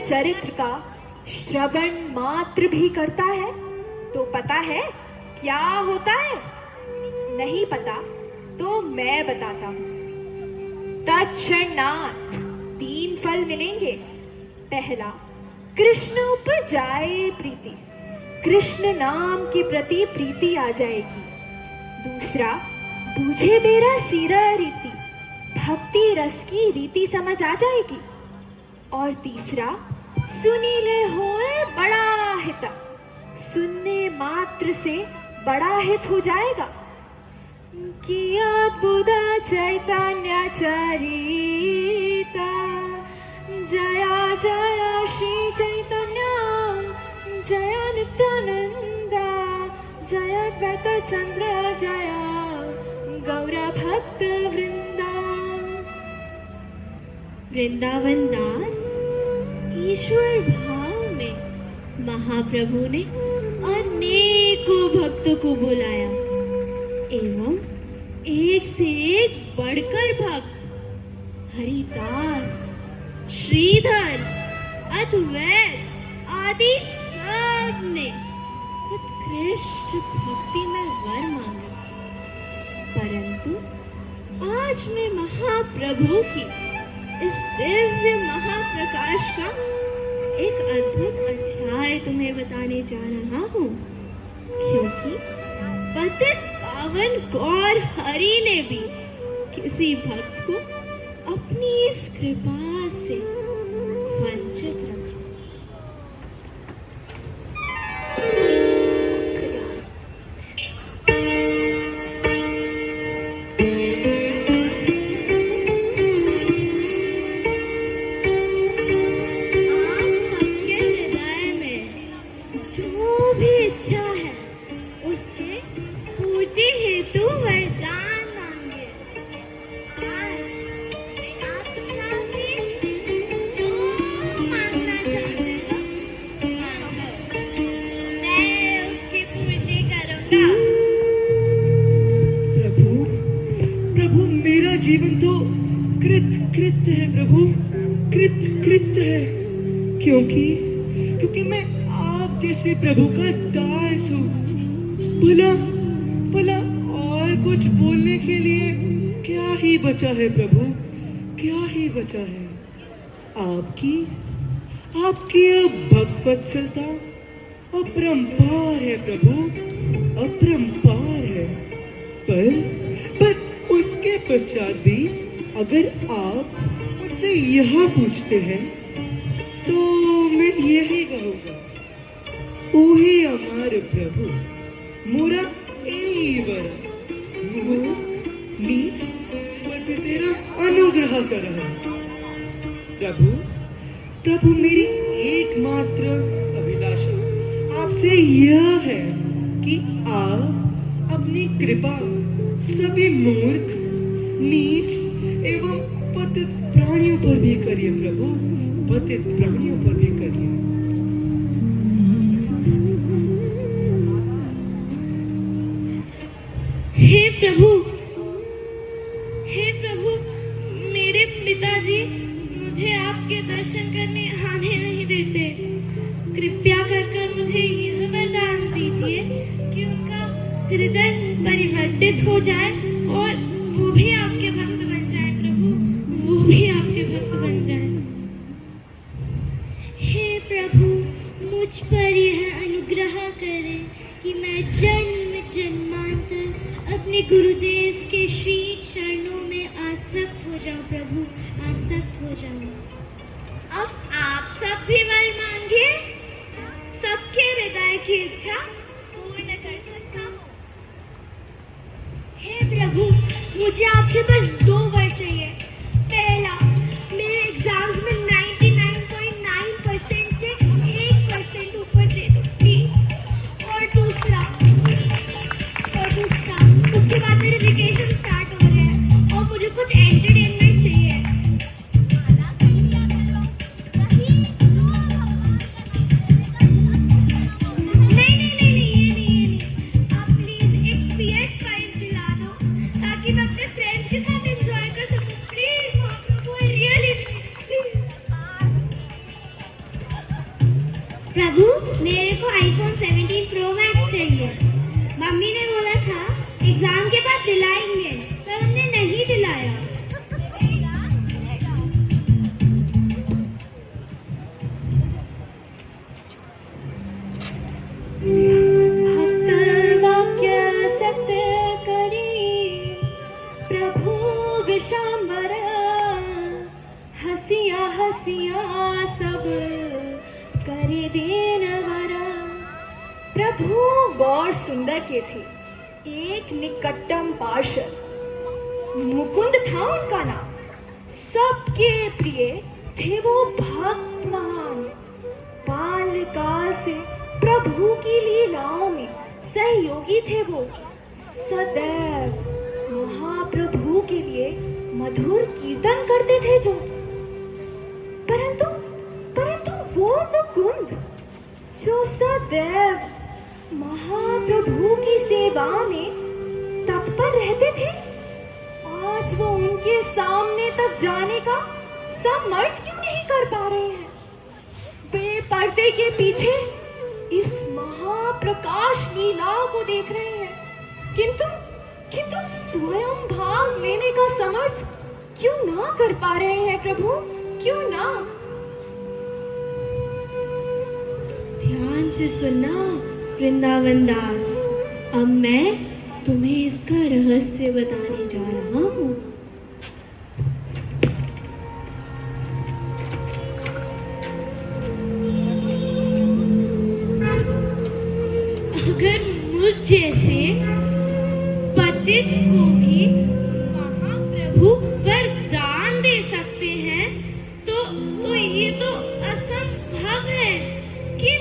चरित्र का श्रवण मात्र भी करता है तो पता है क्या होता है? नहीं पता तो मैं बताता हूँ। तत्क्षणात् 3 फल मिलेंगे। पहला, कृष्ण उपजाए प्रीति, कृष्ण नाम के प्रति प्रीति आ जाएगी। दूसरा, बूझे बेरा सिरा रीति, भक्ति रस की रीति समझ आ जाएगी। और तीसरा, सुनीले होए बड़ा हित, सुनने मात्र से बड़ा हित हो जाएगा। कियत् बुधा चैतन्य चरिता, जया जया श्री चैतन्य, जया नित्यानंदा, जया द्वैत चंद्र, जया गौर भक्त वृंदा। वृंदावन दास ईश्वर भाव में महाप्रभु ने अनेकों भक्तों को बुलाया एवं एक से एक बढ़कर भक्त हरिदास, श्रीधर, अद्वैत आदि सब ने उत्कृष्ट भक्ति में वर मांगे। परंतु आज मैं महाप्रभु की इस दिव्य महाप्रकाश का एक अद्भुत अध्याय तुम्हें बताने जा रहा हूँ, क्योंकि पतित पावन गौर हरि ने भी किसी भक्त को अपनी इस कृपा से वंचित रखा। मांगना क्योंकि मैं आप जैसे प्रभु का दास हूँ। भला भला और कुछ बोलने के लिए क्या ही बचा है प्रभु, क्या ही बचा है। आपकी आपकी भक्त वत्सलता अपरंपार है प्रभु, अपरंपार है। पर उसके पश्चात भी अगर आप मुझसे यह पूछते हैं तो मैं यही कहूँगा, ओहे हमारे प्रभु, मोरा एई वरा मोह नीच पर तेरा अनुग्रह कर। प्रभु प्रभु मेरी एकमात्र अभिलाषा आपसे यह है कि आप अपनी कृपा सभी मूर्ख, नीच एवं पतित प्राणियों पर भी करिए प्रभु, पतित प्राणियों पर भी करिए। हे प्रभु, हे प्रभु, मेरे पिताजी मुझे आपके दर्शन करने आने नहीं देते। कृपया कर मुझे यह वरदान दीजिए कि उनका हृदय परिवर्तित हो जाए और वो भी आपके भक्त बन जाए प्रभु, वो भी आपके भक्त बन जाए। हे प्रभु, मुझ पर यह अनुग्रह करें कि मैं जन्म जन्मांतर अपने गुरुदेव के श्री चरणों में आसक्त हो जाऊं प्रभु, आसक्त हो जाऊं। अब आप सब भी वर मांगिए, सबके हृदय की इच्छा पूर्ण कर सकता हूँ। हे प्रभु, मुझे आपसे बस 2 वर चाहिए। पहला, मेरे एग्जाम्स में 99.9% से 1% ऊपर दे दो प्लीज। और दूसरा उसके बाद मेरे वेकेशन स्टार्ट हो रहे हैं और मुझे कुछ एंटरटेनमेंट चाहिए। नहीं ये नहीं। आप प्लीज एक PS5 दिला दो ताकि मैं अपने फ्रेंड्स के साथ एंजॉय कर सकूं। प्लीज महाप्रभु, रियली प्रभु, मेरे को iPhone 17 Pro Max चाहिए। मम्मी ने बोला था एग्जाम के बाद दिलाएंगे, पर हमने नहीं दिलाया। भक्त वाक्य सत्य करी प्रभु विशांबर, हसिया हसिया सब करे देन वर। प्रभु गौर सुंदर के थे, एक निकटम पार्षद मुकुंद था उनका नाम। सबके प्रिय थे वो भक्त महान, बाल काल से प्रभु की लीलाओं में सहयोगी थे वो। सदैव महाप्रभु के लिए मधुर कीर्तन करते थे जो। परंतु वो मुकुंद जो सदैव महाप्रभु की सेवा में तत्पर रहते थे, आज वो उनके सामने तक जाने का समर्थ क्यों नहीं कर पा रहे हैं? बेपर्दे के पीछे इस महाप्रकाश लीला को देख रहे हैं, किंतु स्वयं भाग लेने का समर्थ क्यों ना कर पा रहे हैं प्रभु, क्यों ना? ध्यान से सुनना वृंदावन दास, अब मैं तुम्हें इसका रहस्य बताने जा रहा हूँ। अगर मुझ जैसे पतित को भी महाप्रभु वरदान दे सकते हैं तो ये तो असंभव है कि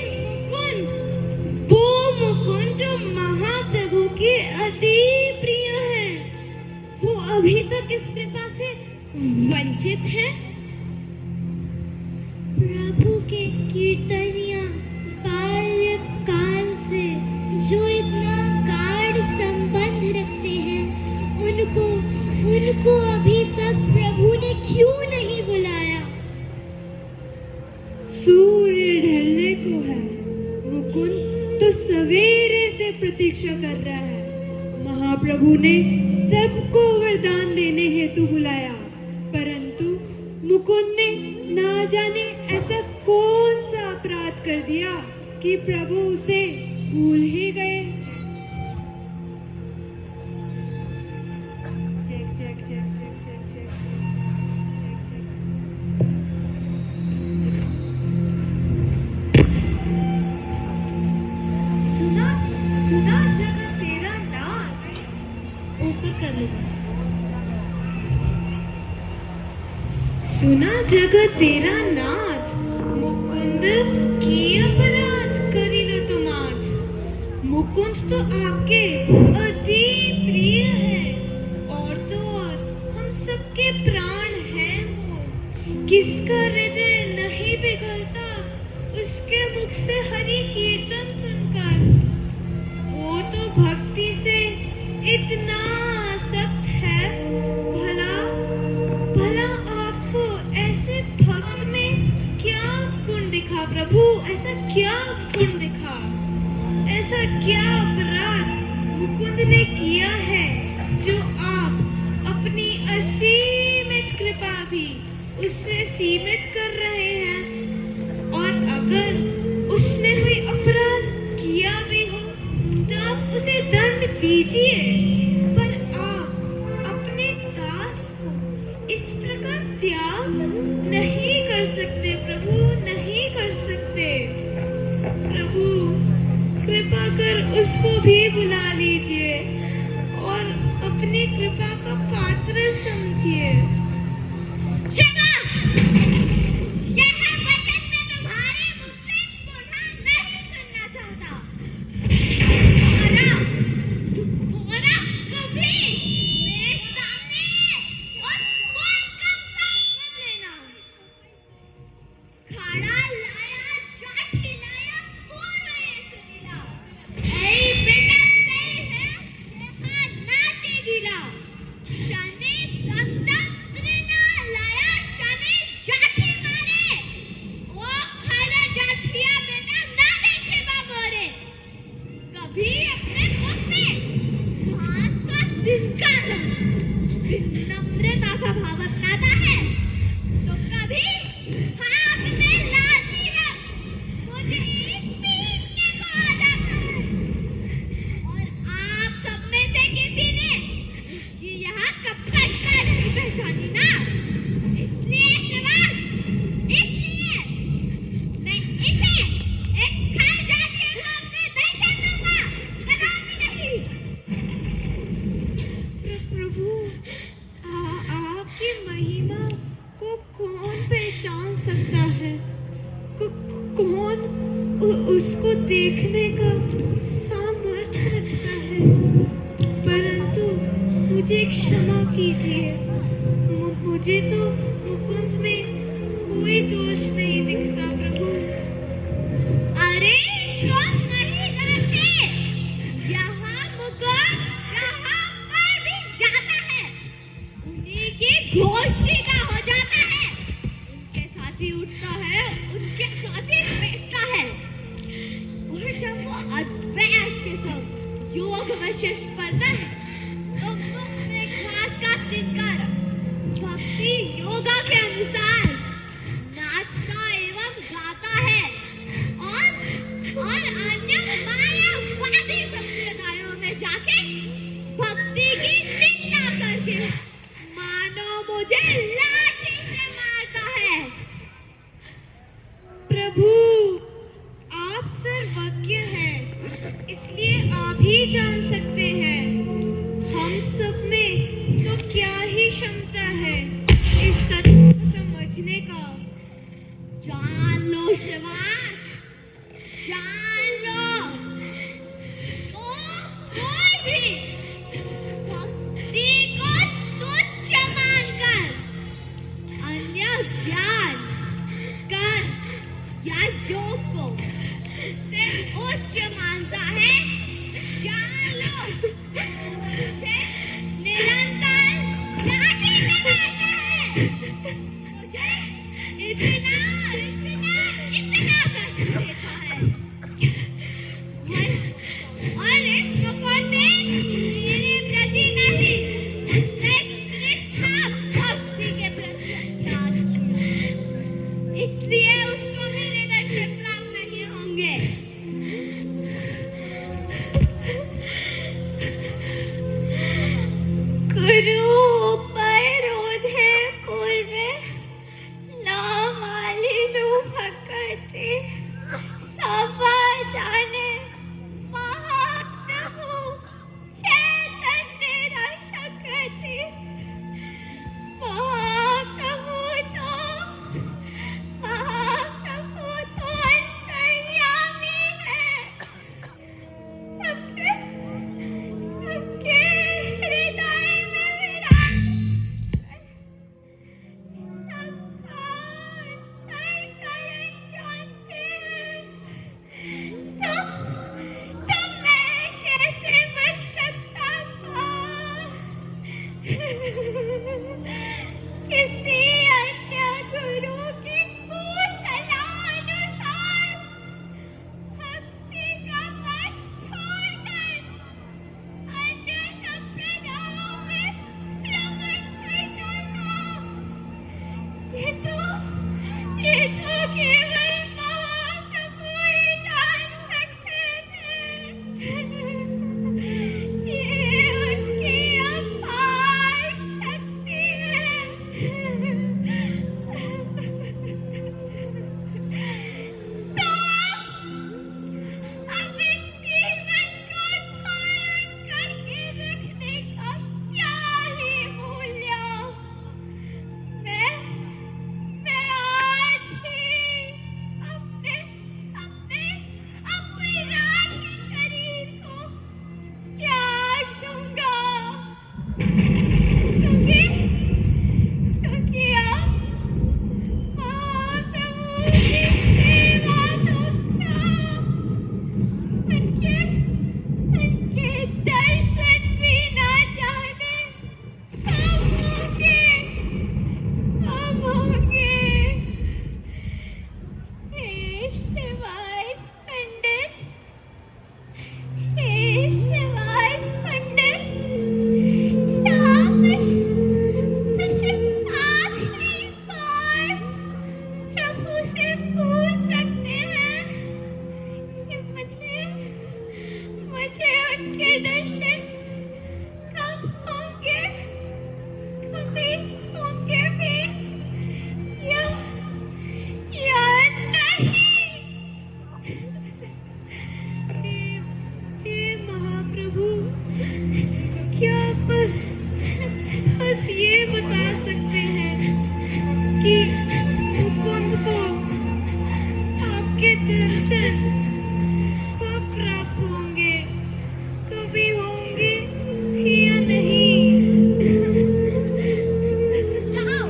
मुकुंद जो महाप्रभु के अति प्रिय है, वो अभी तक इस कृपा से वंचित हैं। प्रभु के कीर्तनिया बाल्यकाल से जो इतना गाढ़ संबंध रखते हैं, उनको अभी तक प्रभु ने क्यों नहीं बुलाया? सूर्य ढलने को महाप्रभु ने सबको वरदान देने हेतु बुलाया, परंतु मुकुंद ने ना जाने ऐसा कौन सा अपराध कर दिया कि प्रभु उसे भूल ही गए। Check check check check check check check check. सुना सुना जग तेरा नाच। ऊपर कर लो। सुना जग तेरा नाच, मुकुंद की अपराध करी लो तुम आज। मुकुंद तो आपके अति प्रिय है, और तो और हम सबके प्राण हैं वो। किसका हृदय नहीं पिघलता उसके मुख से हरि कीर्तन सुनकर। वो तो भक्ति से इतना आसक्त है, भला भला आपको ऐसे भक्त में क्या गुण दिखा प्रभु? ऐसा क्या गुण दिखा? ऐसा क्या अपराध मुकुंद ने किया है जो आप अपनी असीमित कृपा भी उससे सीमित कर रहे हैं? और अगर उसने कोई अपराध किया भी हो तो आप उसे दंड दीजिए, पर आप अपने दास को इस प्रकार त्याग नहीं कर सकते प्रभु, नहीं कर सकते। प्रभु कृपा कर उसको भी बुला लीजिए और अपनी कृपा का पात्र समझिए। यह वचन मैं तुम्हारे मुख से पुनः नहीं सुनना चाहता। तुम्हारा कभी मेरे सामने और मुंह का पाप मत लेना। खाड़ा लाया जाठी लाया पूरा ये सुनीला। ऐ बेटा सही है यहाँ नाचे गिला। शनि दत्ता त्रिना लाया शनि जाठी मारे। ओ खाड़ा जाठिया बेटा ना देखे बाबोरे। कभी अपने मुख में घास का तिनका नम्रता का भाव अपनाता है, तो कभी हाथ में लाठी रख मुझे ही पीटने को आ जाता है। और आप सब में से किसी ने कि यहाँ कपटता नहीं पहचानी ना, इसलिए शिवास, इसलिए मैं इसे इस घर जाके अपने दर्शन दूंगा, कदापि नहीं। प्रभु आपकी महिमा को कौन पहचान सकता है? कौन उसको देखने का सामर्थ्य रखता है? परंतु मुझे क्षमा कीजिए, मुझे तो मुकुंद में कोई दोष नहीं दिखता प्रभु। अरे तुम नहीं जानते, यहाँ मुकुंद जहाँ पर भी जाता है उन्हीं की घोषणी का हो जाता है। उनके साथ ही उठता है, उनके साथ ही बैठता है। और जब वो अद्वैत के संग योग वशिष्ठ पढ़ता है तो मुख में घास का तिनका रख भक्ति योगा के अनुसार नाचता एवं गाता है। और अन्य मायावादी संप्रदायों में जाके भक्ति की निंदा करके मानो मुझे लाठी से मारता है। प्रभु आप सर्वज्ञ हैं, इसलिए आप ही जान सकते हैं। हम सब में तो क्या ही क्षमता है इस सत्य को समझने का। जान लो शिवास, जान लो, जो कोई भी भक्ति को तुच्छ मानकर अन्य ज्ञान कर या योग को उससे उच्च मानता है, जान लो मुझे निरंतर लाठी से मारता है। मुझे इतना इतना इतना कष्ट देता है आपके दर्शन कब होंगे? कभी होंगे भी या नहीं? हे महाप्रभु, क्या बस ये बता सकते हैं कि मुकुंद को आपके दर्शन कब प्राप्त होंगे? कभी होंगे या नहीं? जाओ,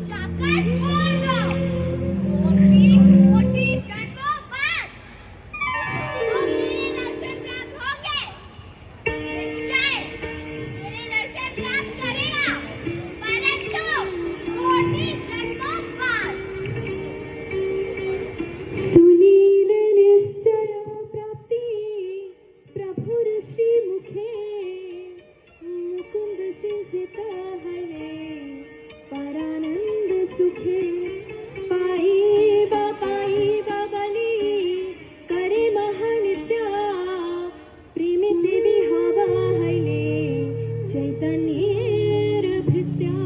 जाकर बोल दो। कोटि जन्मों बाद तो मेरे दर्शन प्राप्त होंगे। निश्चय मेरे दर्शन प्राप्त करेगा, परंतु कोटि जन्मों बाद। सुनील निश्चय प्राप्ति प्रभुर श्री मुखे मुकुंद सिंचित हरे परानंद सुखे पाई बा बलि करे महानित्य प्रेमिति विहावा हले चैतन्येर भृत्या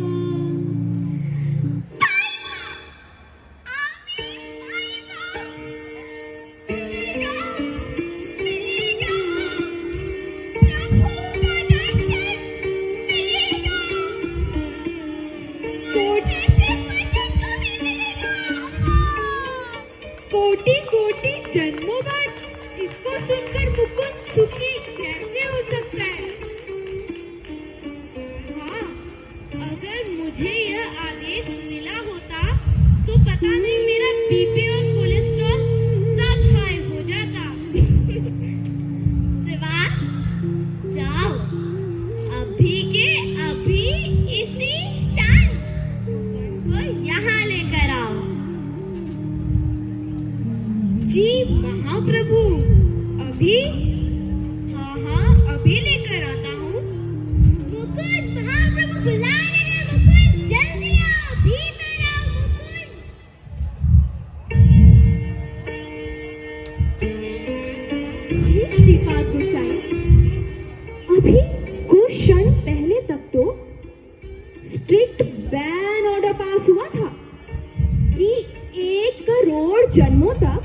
कोटि कोटि जन्मों बाद इसको सुनकर मुकुंद सुखी कैसे हो सकता है? हाँ, अगर मुझे यह आदेश मिला होता तो पता नहीं मेरा बीपी और कोलेस्ट्रॉल सब हाई हो जाता। शिवा, जाओ अभी के अभी इसी शान मुकुंद को यहाँ लेकर आओ। जी महाप्रभु, अभी? हाँ, अभी लेकर आता हूँ। मुकुंद, महाप्रभु बुला रहे हैं। मुकुंद, जल्दी आओ, भीतर आओ मुकुंद। श्रीपाद गोसाई, अभी कुछ क्षण पहले तक तो स्ट्रिक्ट बैन ऑर्डर पास हुआ था कि 1 करोड़ जन्मों तक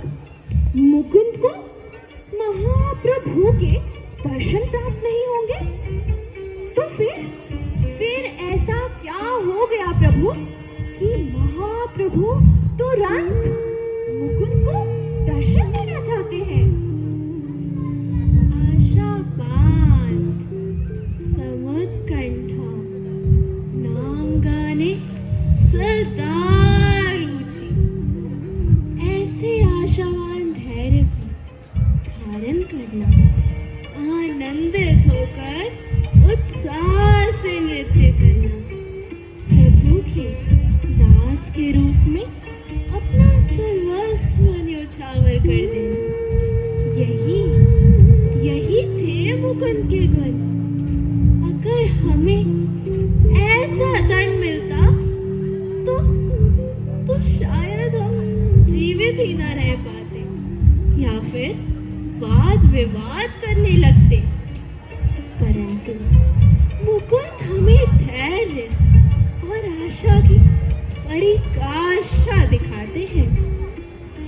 मुकुंद को महाप्रभु के दर्शन प्राप्त नहीं होंगे। तो फिर ऐसा क्या हो गया प्रभु कि महाप्रभु तुरंत मुकुंद को दर्शन देना चाहते हैं? आशा बांध समत कंठा नाम गाने सदा रुचि, ऐसे आशावान धैर्य धारण करना, आनंदित होकर उत्साह से नृत्य करना, प्रभु के दास के रूप में अपना सर्वस्व न्योछावर कर देना, यही थे मुकुंद के गुण। अगर हमें ऐसा दंड मिलता तो शायद हम जीवित ही न रह पाते या फिर वाद विवाद करने लगते। परंतु मुकुंद हमें धैर्य और आशा की परिकाष्ठा दिखाते हैं।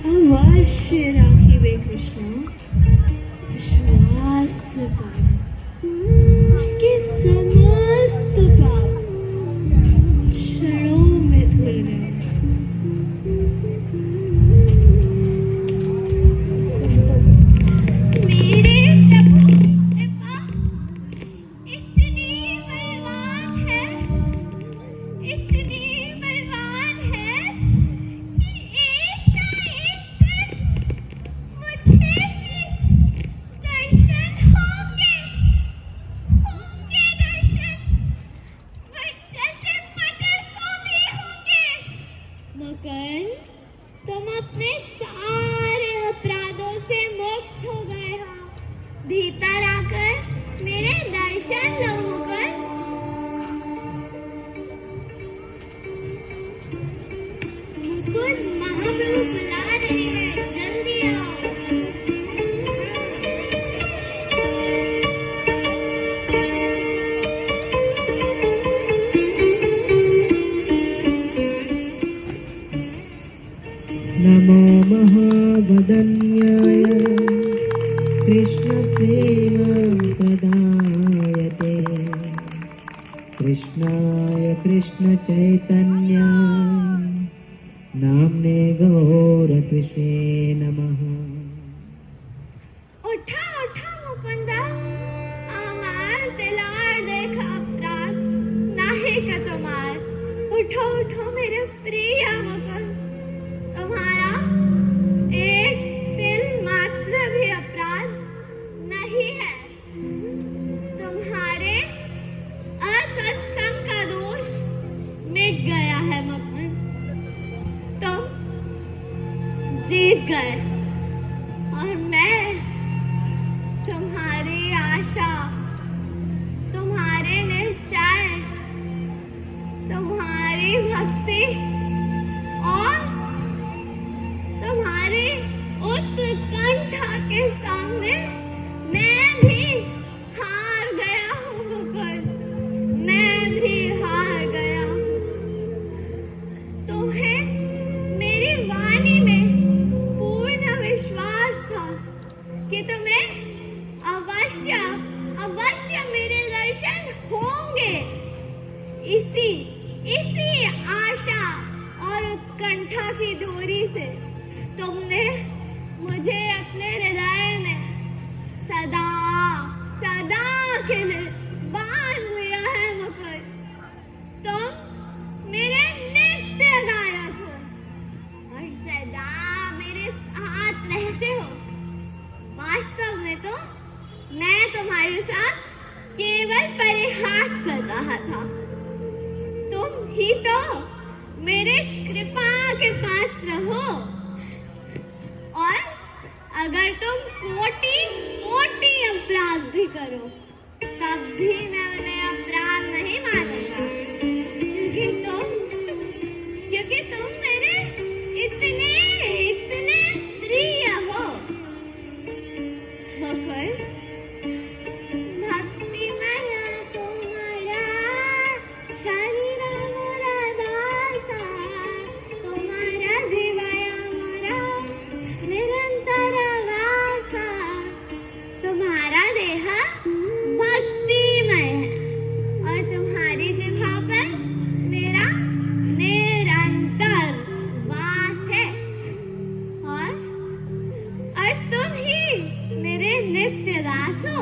अवश्य राखिबे कृष्ण विश्वास पाए, उसके समस्त पाप क्षणों में धुल गए। मेरे प्रभु कृपा इतनी बलवान है कि एक कृष्ण प्रेम प्रदायते कृष्णाय कृष्ण चैतन्य नाम्ने गौरतुषे नमः। उठा उठा मुकुंदा, आमार दिलार देखा अपराध नाही का तुम्हार। उठो उठो मेरे प्रिय मुकुंद, तुम्हारा एक तिल मात्र भी अपराध नहीं है। तुम्हारे असत्संग का दोष मिट गया है मुकुंद, तुम जीत गए और मैं तुम्हारी आशा, तुम्हारे निश्चय, तुम्हारी भक्ति और तुम्हारी उत्कंठा के सामने मैं भी हार गया हूँ मुकुंद, मैं भी हार गया हूँ। तुम्हें मेरी वाणी में पूर्ण विश्वास था कि तुम्हें अवश्य अवश्य मेरे दर्शन होंगे। इसी आशा और उत्कंठा की डोरी से तुमने मुझे अपने हृदय में सदा सदा के लिए बांध लिया है मुकुंद। तुम मेरे नित्य गायक हो और सदा मेरे साथ रहते हो। वास्तव में तो मैं तुम्हारे साथ केवल परिहास कर रहा था। तुम ही तो मेरे कृपा के पात्र हो और अगर तुम कोटि कोटि अपराध भी करो तब भी मैं उन्हें अपराध नहीं मानूंगा, क्योंकि तुम मेरे इतने इतने प्रिय हो। मुकुंद, भक्तिमय तुम्हारा शरीर मोरा दासा, तुम्हारा जीवया मोरा निरंतर वासा। तुम्हारा देह भक्तिमय है और तुम्हारी जिह्वा पर मेरा निरंतर वास है और तुम ही मेरे नित्य दास हो।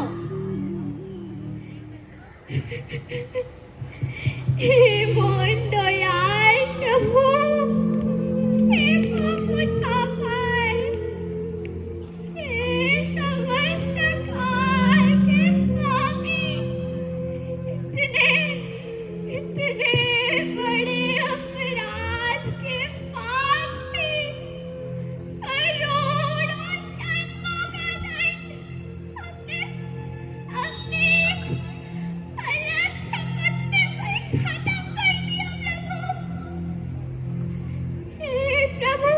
हे मोहन दयाल प्रभु, हे कुकुट पापाल, हे समस्त काल के स्वामी, इतने इतने बड़े अपराध के पापी, करोड़ों जन्मों का दंड अपने अपने अलग झपटने पर खत्म कर दिया प्रभु। हे प्रभु,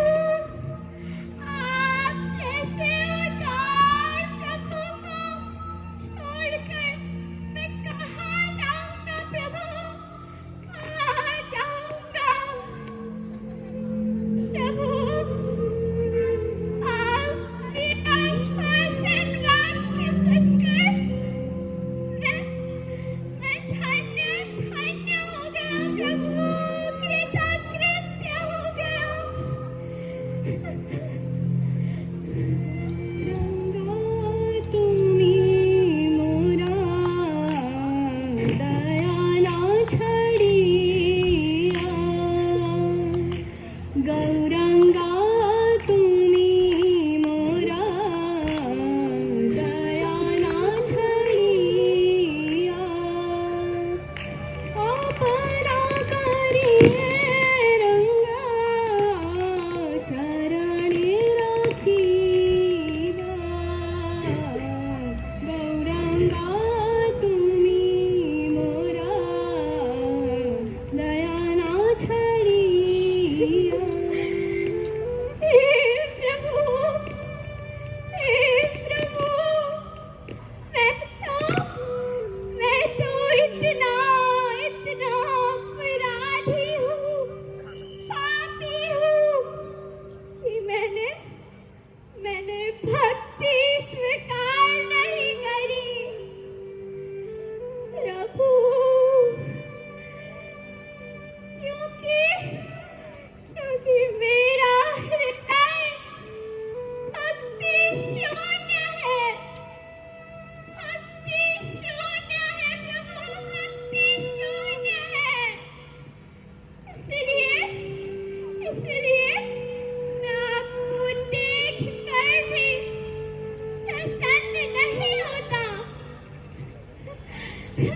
हे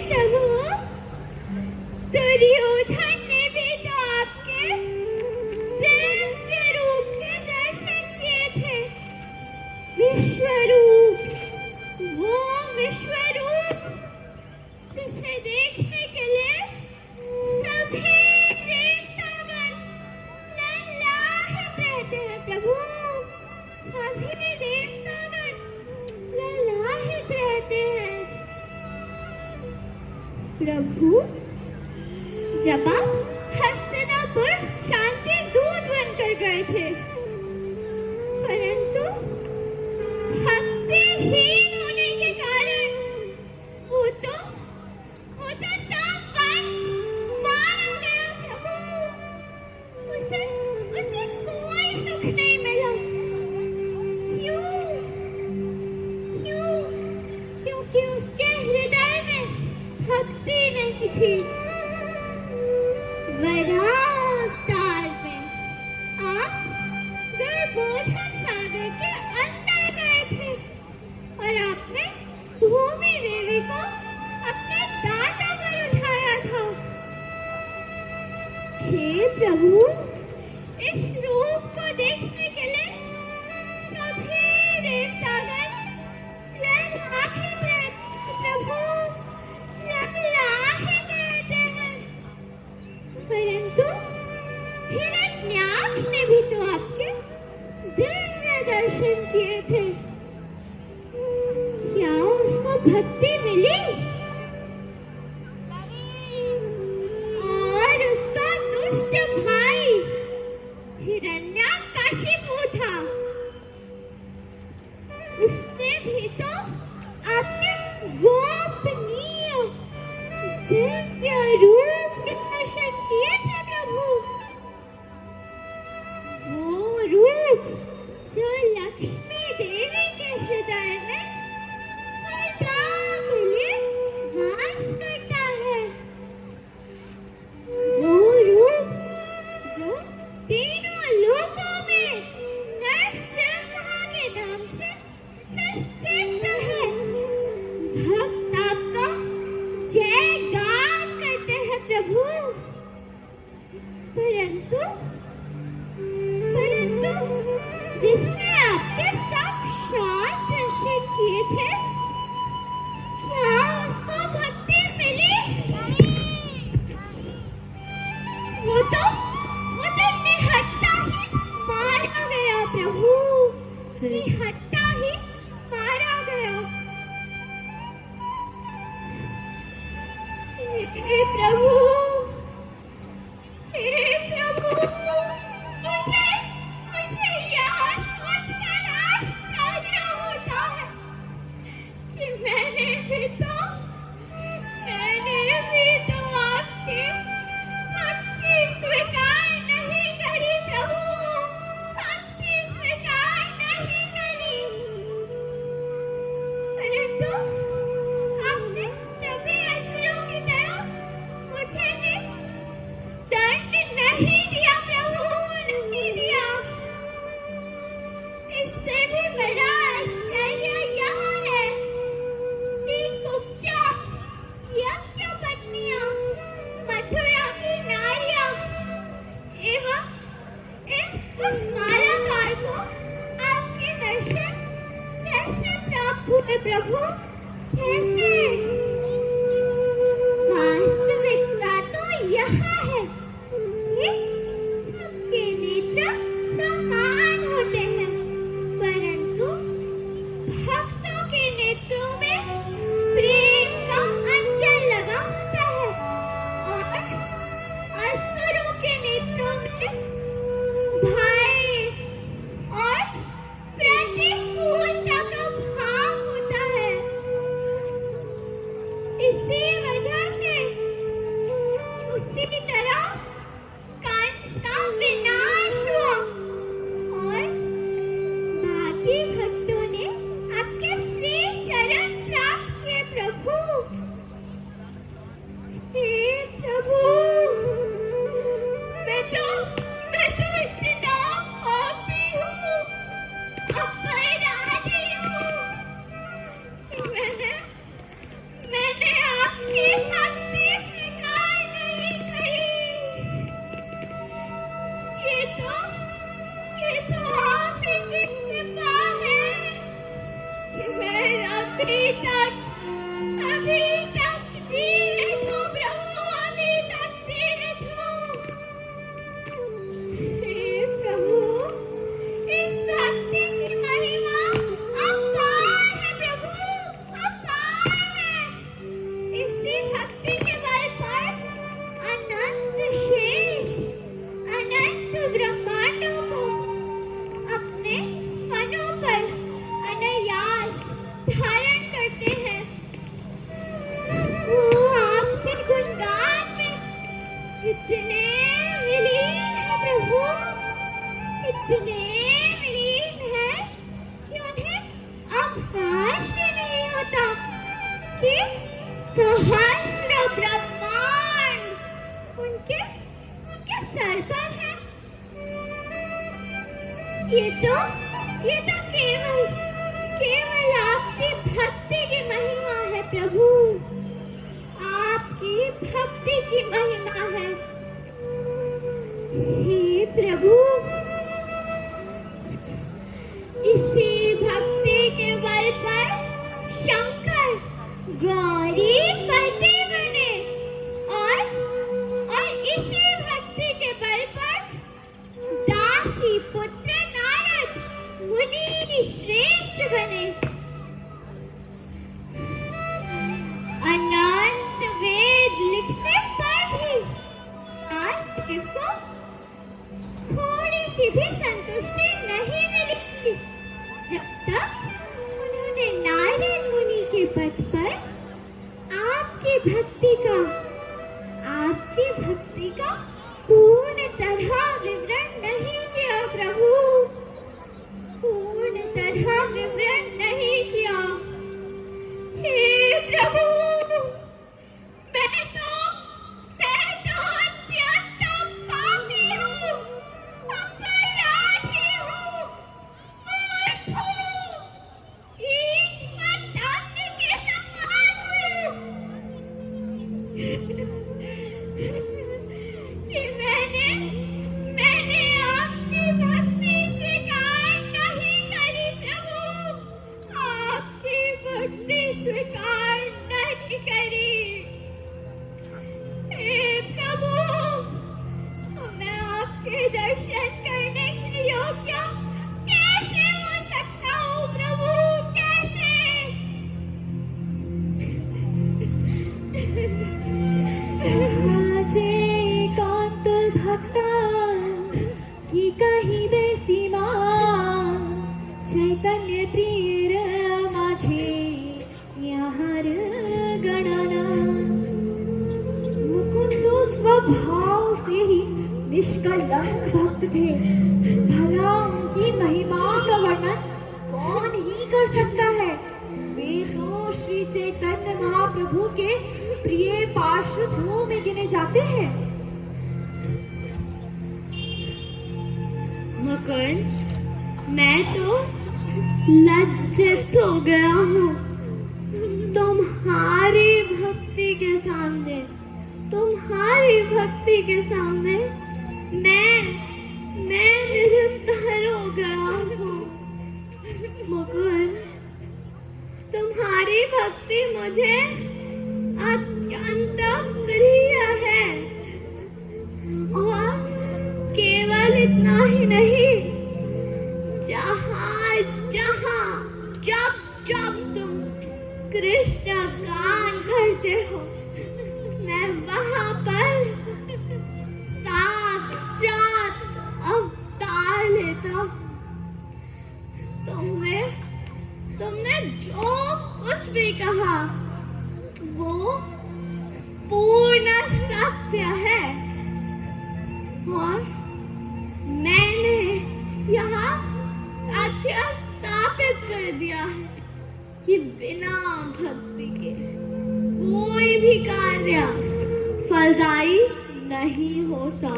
प्रभु, दुर्योधन ने भी तो आपके दिव्य रूप के दर्शन किए थे। विश्वरूप, वो विश्वरूप जिसे देखने के लिए सभी देवतागण ललाहित रहते हैं प्रभु। सभी देवतागण ललाहित रहते हैं प्रभु। जब आप हस्तिनापुर शांति दूत बनकर गए थे, परंतु भक्तिहीन होने के कारण वो तो सब वंश मारा गया प्रभु। उसे कोई सुख नहीं मिला। क्यों? क्योंकि उसके हृदय में भक्ति नहीं थी। वरावतार में आप गर्भोधन सागर के अंदर गए थे और आपने भूमि देवी को अपने दांतों पर उठाया था। हे प्रभु, इस रूप को देखने के लिए सभी देवतागण ललाहित रहते प्रभु, ललाहित रहते हैं। परंतु हिरण्याक्ष ने भी तो आपके दिव्य दर्शन किए थे। क्या उसको भक्ति मिली? और उसका दुष्ट भाई हिरण्याकशिपु था, उसने भी तो आपके गोपनीय दिव्य रूप के दर्शन किए थे प्रभु। वो रूप जो लक्ष्मी देवी के हृदय में सदा के लिए वास करता है। वो रूप जो तीनों लोकों में नरसिम्हा के नाम से प्रसिद्ध है। भक्त आपका जयगान करते हैं प्रभु। परंतु जिसने आपके साक्षात दर्शन किए थे, क्या उसको भक्ति मिली? वो तो निहत्था ही मारा गया प्रभु, निहत्था ही मारा गया। हे प्रभु, मुझे यह सोचकर आश्चर्य होता है कि मैंने भी तो आपकी भक्ति स्वीकार नहीं करी प्रभु, भक्ति स्वीकार नहीं करी। परंतु आपने सभी असुरों की तरह मुझे भी दंड नहीं दिया प्रभु, नहीं दिया। इससे भी बड़ा आश्चर्य यह है कि कुब्जा यज्ञ पत्नियां, मथुरा की नारियां एवं उस मालाकार को आपके दर्शन कैसे प्राप्त हुए प्रभु? कैसे? वास्तविकता तो यह है कि सबके नेत्र समान होते हैं, परंतु भक्तों के नेत्रों में प्रेम का अंजन लगा होता है और असुरों के नेत्रों में भय और प्रतिकूलता का भाव होता है। इसी वजह से उसी तरह कंस का विनाश हुआ ये तो आप ही की कृपा है कि मैं अभी तक जीवित हूँ प्रभु, अभी तक जीवित हूँ। हे प्रभु, इस भक्ति की महिमा अपार है प्रभु, अपार है। इसी भक्ति के बल पर अनंत शेष, अनंत ब्रह्मांडों को अपने मनों पर अनायास धारण करते हैं। वो आपके गुणगान में इतने विलीन है प्रभु, इतने विलीन है कि उन्हें आभास भी नहीं होता कि सहस्र ब्रह्मांड उनके सर पर है। ये तो केवल आपकी भक्ति की महिमा है प्रभु, आपकी भक्ति की महिमा है। हे प्रभु, इसी भक्ति के बल पर शंकर गौरी पति बने और इसी भक्ति के बल पर दासी पुत्र नारद मुनि श्रेष्ठ बने। अनंत वेद लिखने पर भी नास्तिक को थोड़ी सी भी संतुष्टि नहीं मिली जब तक उन्होंने नारद मुनि के पथ पर आपकी भक्ति का पूर्ण तरह विवरण नहीं किया प्रभु, पूर्ण तरह विवरण नहीं किया। हे प्रभु, मैं तो अत्यंत पापी हूँ, अपराधी हूँ, मूर्ख हूँ, ईंट पतंग के समान हूँ कि मैंने आपकी भक्ति स्वीकार नहीं करी प्रभु, आपकी भक्ति स्वीकार नहीं करी। हे प्रभु, मैं आपके दर्शन करने के योग्य कैसे हो सकता हूँ प्रभु, कैसे? माझे एकांत भक्ता की कही बेसीमा, चैतन्य प्रिय माझे याहार गणाना। मुकुंद स्वभाव से ही निष्कलंक भक्त थे, भला उनकी महिमा का वर्णन कौन ही कर सकता है। वे तो श्री चैतन्य महाप्रभु के प्रिय पार्षदों में गिने जाते हैं। मुकुंद, मैं तो लज्जित हो गया हूँ तुम्हारी भक्ति के सामने, मैं निरुत्तर हो गया हूँ। मुकुंद, तुम्हारी भक्ति मुझे अत्यंत प्रिय है, और केवल इतना ही नहीं, जब तुम कृष्ण गान करते हो, मैं वहां पर साक्षात अवतार लेता हूं। तुमने जो कुछ भी कहा वो पूर्ण सत्य है, और मैंने यहाँ तथ्य स्थापित कर दिया है कि बिना भक्ति के कोई भी कार्य फलदायी नहीं होता।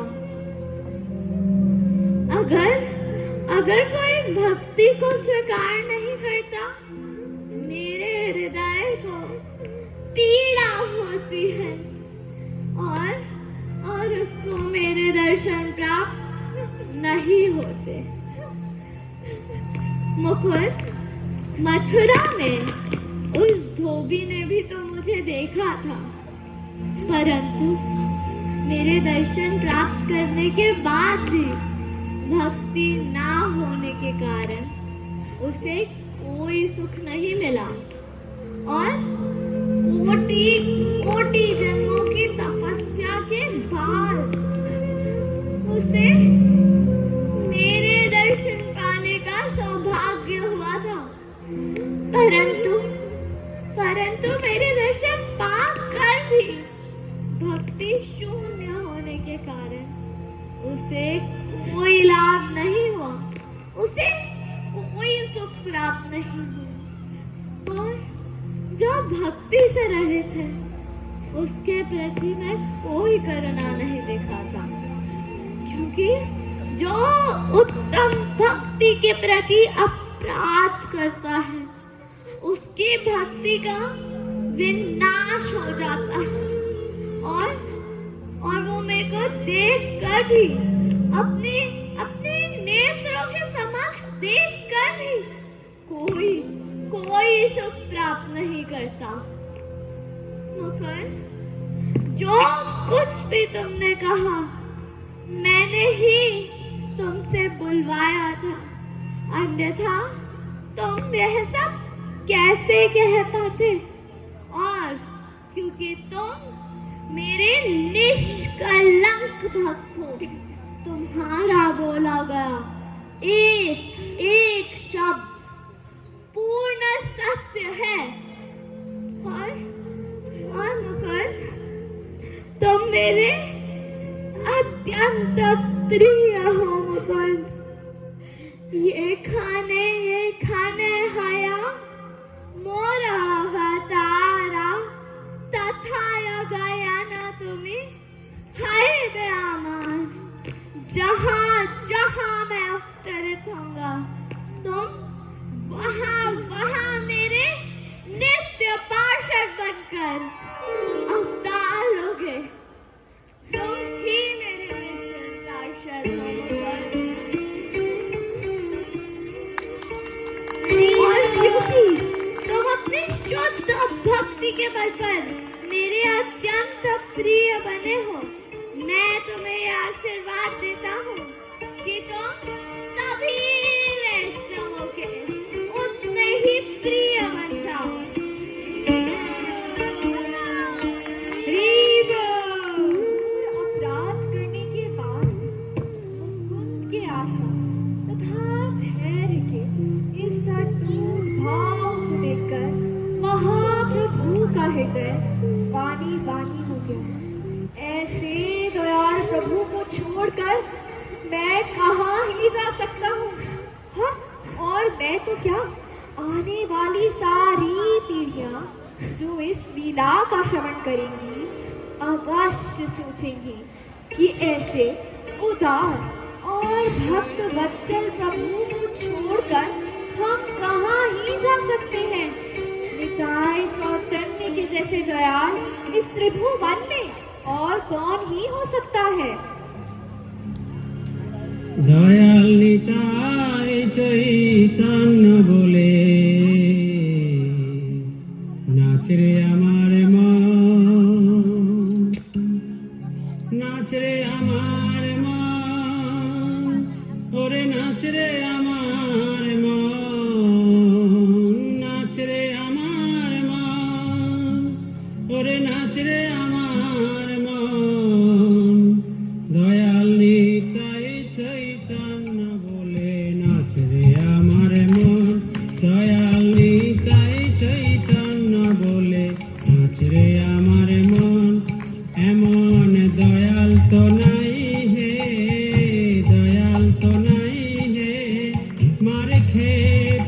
अगर कोई भक्ति को स्वीकार नहीं करता, मेरे हृदय को पीड़ा होती है, और उसको मेरे दर्शन प्राप्त नहीं होते। मुकुंद, मथुरा में उस धोबी ने भी तो मुझे देखा था, परंतु मेरे दर्शन प्राप्त करने के बाद भी भक्ति ना होने के कारण उसे कोई सुख नहीं मिला और कोटि कोटि जन्मों की तपस्या के बाद उसे मेरे दर्शन पाने का सौभाग्य हुआ था। परंतु मेरे दर्शन पाकर भी भक्ति शून्य होने के कारण उसे कोई लाभ नहीं हुआ, उसे कोई सुख प्राप्त नहीं हुआ। और जो भक्ति से रहित है उसके प्रति मैं कोई करुणा नहीं दिखाता, क्योंकि जो उत्तम भक्ति के प्रति अपराध करता है उसकी भक्ति का विनाश हो जाता है। और वो मेरे को देख कर भी अपने नेत्रों के समक्ष देख कर भी कोई सुख प्राप्त नहीं करता। मुकुंद, जो कुछ भी तुमने कहा मैंने ही तुमसे बुलवाया था, अन्यथा तुम यह सब कैसे कह पाते? और क्योंकि तुम मेरे निष्कलंक भक्त हो, तुम्हारा बोला गया एक शब्द पूर्ण सत्य है। और मुकुंद, तुम मेरे अत्यंत प्रिय हो मुकुंद। ये खाने हया मोरा अवतारा तथा गया ना तुम्हें हाय बे आमान। जहाँ मैं अवतरित होऊंगा तुम वहाँ मेरे नित्य पार्षद बनकर अवतार लोगे। तुम ही मेरे नित्य पार्षद हो। और क्योंकि तुम अपनी शुद्ध भक्ति के बल पर मेरे अत्यंत प्रिय बने हो, मैं तुम्हें यह आशीर्वाद देता हूँ कि तुम सभी वैष्णवों के उतने ही प्रिय बन जाओ। अपराध करने के बाद मुकुंद की आशा तथा धैर्य के इस अटूट भाव को देखकर महाप्रभु का हृदय पानी पानी हो गया। ऐसे दयाल प्रभु को छोड़कर मैं कहाँ ही जा सकता हूँ। हाँ, और मैं तो क्या, आने वाली सारी पीढ़ियां जो इस लीला का श्रवण करेंगी अवश्य सोचेंगी कि ऐसे उदार और भक्त वत्सल प्रभु को छोड़कर हम कहाँ ही जा सकते हैं। निताई चैतन्य के जैसे दयाल इस त्रिभुवन में और कौन ही हो सकता है। दयाल निताई चैतन्य बोले नाच रे हमारे मन, नाच रे हमारे मन, ओरे नाच रे हमारे मन, नाच रे हमारे मन, ओरे नाच रे हमारे मन। दयाल निताई चैतन्य बोले नाच रे हमारे मन, दयाल निताई चैतन्य बोले नाच रे हमारे मन। एमन दयाल तो नहीं है, दयाल तो नहीं है, मारे खे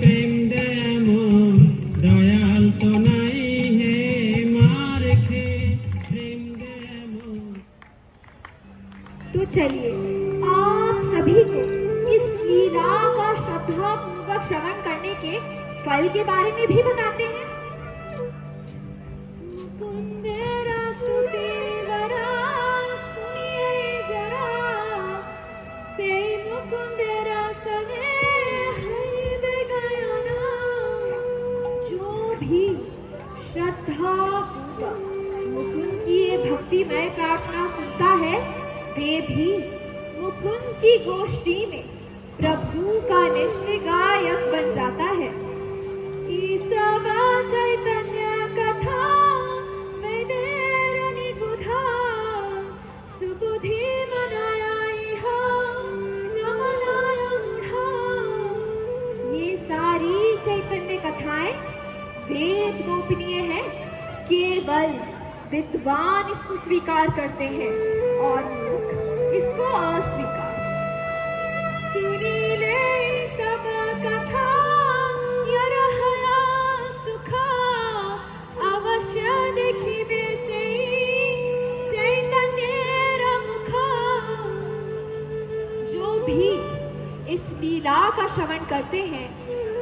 प्रेम दे एमन दयाल तो नहीं है, मारे खे प्रेम दे एमन। तो चलिए आप सभी को इस लीला का श्रद्धा पूर्वक श्रवण करने के फल के बारे में भी बताते हैं। मुकुंदेरा स्तुति वरा सुनिए जरा, से प्रार्थना सुनता है वे भी मुकुंद की गोष्ठी में प्रभु का नित्य गायक बन जाता है। ईसवा चैतन्य कथा वेदेर निगुधा सुबुद्धि मनाया इहा नमनाय मूढ़ा। ये सारी चैतन्य कथाएं वेद गोपनीय है, केवल विद्वान इसको स्वीकार करते हैं और मूर्ख इसको अस्वीकार। सुनी ले सब कथा यरहया सुखा अवश्य देखिबे से चैतन्य मुखा। जो भी इस लीला का श्रवण करते हैं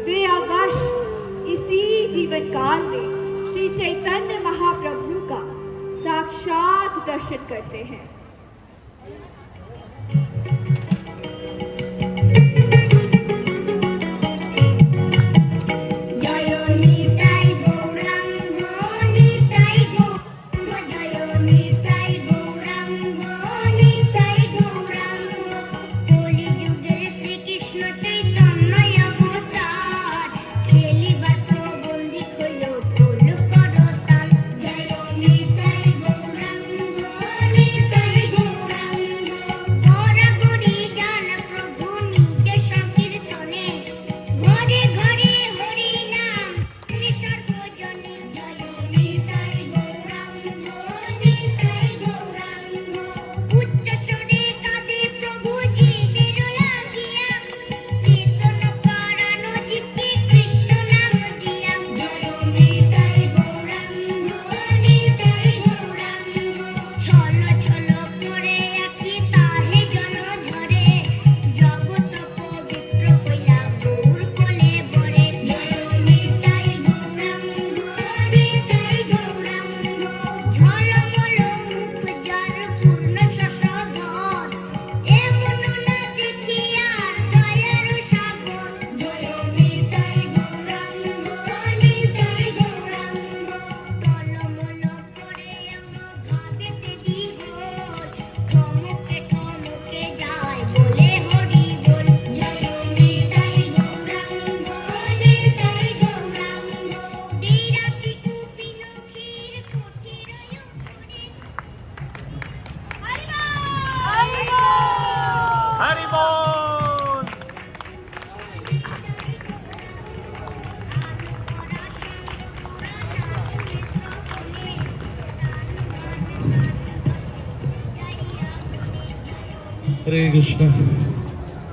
वे अवश्य इसी जीवन काल में श्री चैतन्य महाप्रभु का साक्षात दर्शन करते हैं। हरे कृष्ण।